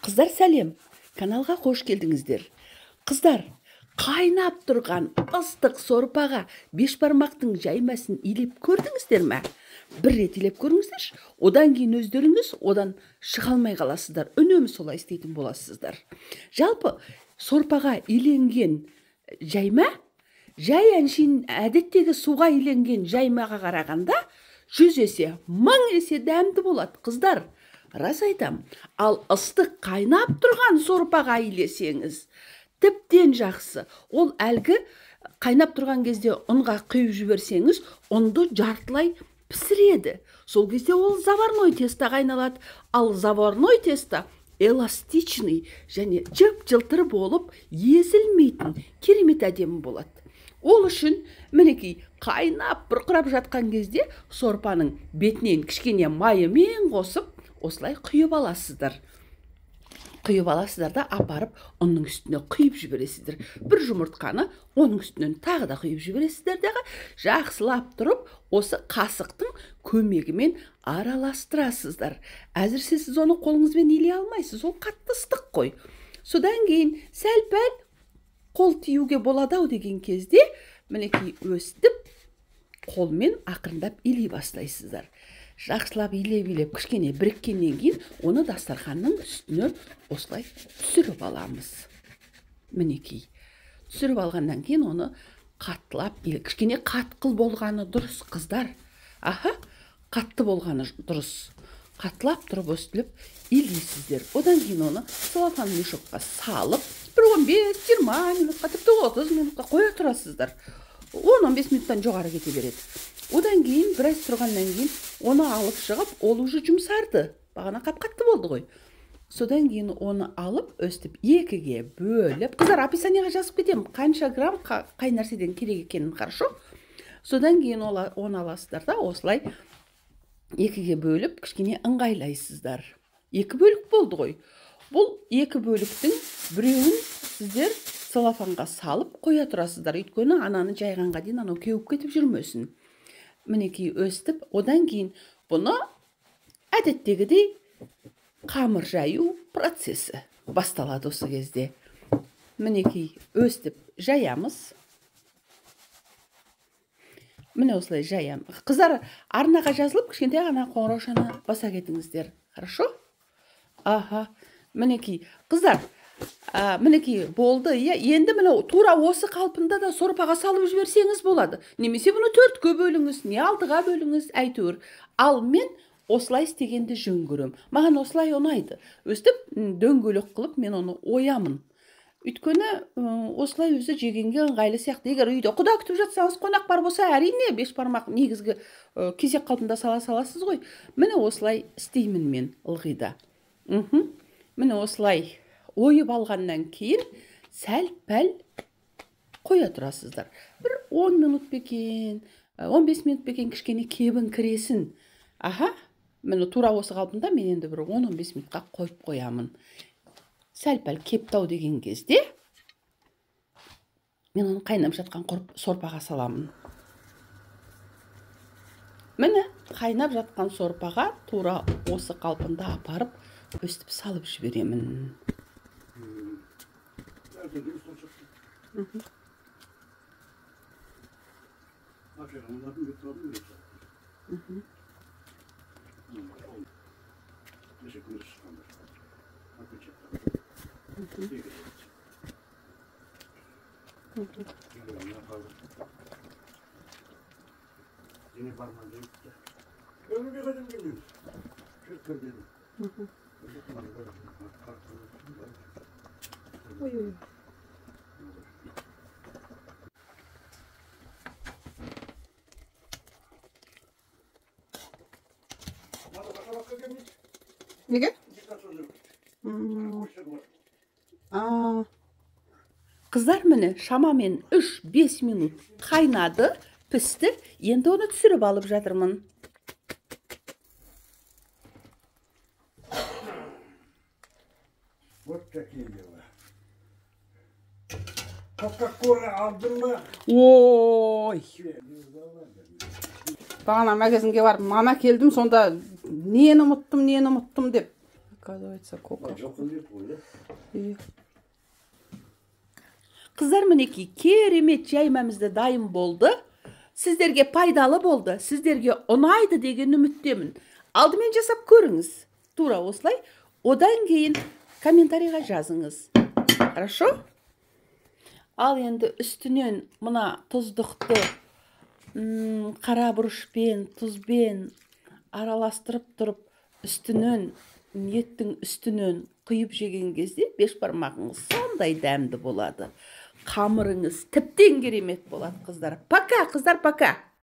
Қыздар сәлем, каналға қош келдіңіздер. Қыздар, қайнап тұрған ыстық сорпаға бешбармақтың жаймасын илеп көрдіңіздер ме? Бір рет илеп көріңіздер, одан кейін өздеріңіз одан шыға алмай қаласыздар. Үнемі солай істейтін боласыздар. Жалпы сорпаға иленген жайма, жай әншейін әдеттегі суға иленген жаймаға қарағанда 100 есе, 1000 есе дәмді болады, қыздар. Рас айтам, ал ыстық қайнап тұрған сорпаға илесеңіз, тіптен жақсы. Ол әлгі қайнап тұрған кезде ұнға құйып жіберсеңіз, ұнды жартылай пісіреді. Сол кезде ол заварной тестоға айналады. Ал заварной тесто эластичный және жып-жылтыр болып, езілмейтін керемет әдемі болады. Ол үшін мінекей қайнап бұрқырап жатқан кезде сорпаның бетінен кішкене майымен қосып, осылай құйып аласыздар. Құйып аласыздар да апарып оның үстіне құйып жібересіздер. Бір жұмыртқаны оның үстінен тағы да құйып жібересіздер дағы, жақсылап тұрып, осы қасықтың көмегімен араластырасыздар. Әзірше сіз оны қолыңызбен илей алмайсыз, ол қатты ыстық қой. Содан кейін сәл-пәл қол тиюге болады деген кезде, мінекей өстіп, қолмен ақырындап илей бастайсыздар. Жақсылап илеп кішкене біріккеннен кейін, оны дастарханның үстіне осылай түсіріп аламыз. Мінекей, түсіріп алғаннан кейін оны қаттылап, кішкене қатқыл болғаны дұрыс, қыздар. Қатты болғаны дұрыс. Қаттылап тұрып өстіліп илейсіздер. Одан кейін оны целлофан мешокқа салып, бір 15-20 минутқа, тіпті 30 минутқа қоя тұрасыздар. 10-15 минуттан жоғары кете береді. Одан кейін, біраз тұрғаннан кейін, оны алып шығып, ол уже жұмсарды. Бағана қап-қатты болды ғой. Содан кейін оны алып, өстіп, екіге бөліп, қыздар описанияға жазып кетем, қанша грамм қай нәрседен керек екенін, хорошо? Содан кейін оны аласыздар да, осылай екіге бөліп, кішкене ыңғайлайсыздар. Екі бөлік болды ғой. Бұл екі бөліктің біреуін сіздер целлофанға салып қоя тұрасыздар. Өйткені ананы жайғанға дейін анау кеуіп кетіп жүрмесін. Мінекей өстіп, одан кейін бұны әдеттегідей қамыр жаю процесі басталады осы кезде. Мінекей өстіп жаямыз. Міне осылай жаям. Қыздар, арнаға жазылып, кішкентай ғана қоңыраушаны баса кетіңіздер. Хорошо? Мінекей, қыздар, мінекей болды. Енді міне тура осы қалпында да сорпаға салып жіберсеңіз болады. Немесе бұны 4-ке бөліңіз, не 6-ға бөліңіз, әйтеуір. Ал мен осылай істегенді жөн көрем. Маған осылай ұнайды. Өстіп, дөңгелек қылып, мен оны оямын. Өйткені осылай өзі жегенге ыңғайлы сияқты. Егер үйде құда күтіп жатсаңыз, қонақ бар болса, әрине бешбармақ негізгі кесек қалпында саласыз ғой. Міне осылай істеймін мен ылғида. Міне осылай ойып алғаннан кейін сәл-пәл қоя тұрасыздар. Бір 10 минут бекен, 15 минут бекен кішкене кебін кіресін. Міне тура осы қалпында мен енді бір 10-15 минутқа қойып қоямын. Сәл-пәл кептау деген кезде мен оны қайнап жатқан сорпаға саламын. Міне қайнап жатқан сорпаға тура осы қалпында апарып өстіп салып жіберемін. Неге? Қыздар, міне шамамен 3-5 минут қайнады, пісті. Енді оны түсіріп алып жатырмын. Вот такие дела. Кока-кола алдың ба? Ой! Бағана магазинге барып, мама келдім, сонда нені ұмыттым деп. Оказывается, кока. Жақын ет қой, да? Iya. Қыздар, мінекей, керемет жаймамызда дайын болды. Сіздерге пайдалы болды, сіздерге ұнайды деген үміттемін. Алдымен жасап көріңіз. Тура осылай. Одан кейін комментарийға жазыңыз. Хорошо? Ал енді үстінен мына тұздықты қара бұрышпен, тұзбен араластырып тұрып, үстінен, еттің үстінен құйып жеген кезде бешбармағыңыз сондай дәмді болады. Қамырыңыз тіптен керемет болады, қыздар. Пока, қыздар, пока.